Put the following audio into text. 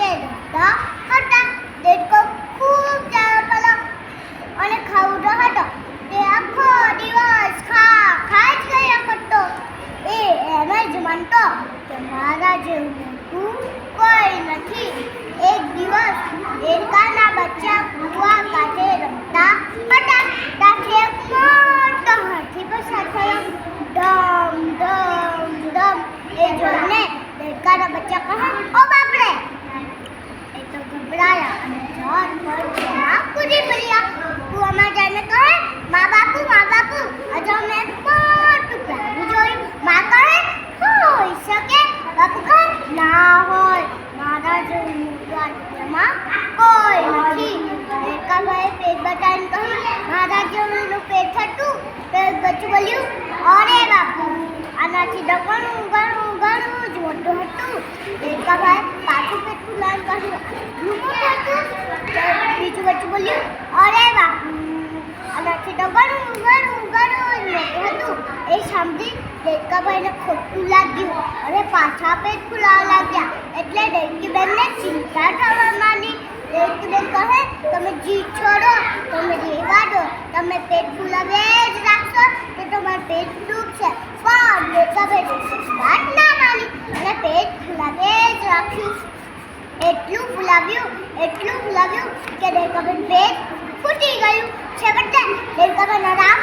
સાથે રમતા હતા. દેડકો ખૂબ ચાલતો અને ખાવડો હતો. તે આખો દિવસ ખા જ કર્યા કરતો. એ એમ જ માનતો કે મારા જેવું મોટું કોઈ નથી. એક દિવસ દેડકાના બચ્ચા કૂવા કાંઠે રમતા હતા. ત્યાંથી એક મોટો હાથી પસાર થયો. ડમ ડમ ડમ. એ જોઈને દેડકાના બચ્ચા કહે, ઓ બાપરે! એ તો ગભરાયા અને ઝાડ પર ત્યાં કૂદી પડ્યા. કૂવામાં જઈને કહે, મા બાપુ આજે મેં મોટું પ્રાણી જોયું. મા કહે, હોઈ શકે? બાપુ કહે, ના હોય, મારા જેવું મોટું એમાં કોઈ નથી. દેડકાભાઈએ પેટ બતાવીને કહ્યું, મારા જેવું પેટ હતું. પેટ બચ્ચું બોલ્યું, અરે બાપુ, આનાથી તો ઘણું જ મોટું હતું. દેડકાભાઈએ પાછું પેટ ફૂલાવીને કહ્યું, મોટું હતું. બીજું બચ્ચું બોલ્યું, અરે બાપુ, આનાથી તો ઘણું જ મોટું હતું. એ સાંભળી દેડકાભાઈને ખોટું લાગ્યું અને પાછા પેટ ફૂલાવા લાગ્યા. એટલે દેડકીબેનને ચિંતા થવા માંડી. દેડકીબેન કહે, તમે જીદ છોડો, તમે રહેવા દો. તમે પેટ ફૂલાવે જ રાખશો તો તમારું પેટ દુખશે. પણ દેડકાભાઈ વાત ના માની અને પેટ ફૂલાવે જ રાખ્યું. એટલું ફૂલાવ્યું કે દેડકાભાઈનું પેટ ફૂટી ગયું. છેવટે દેડકાભાઈના રામ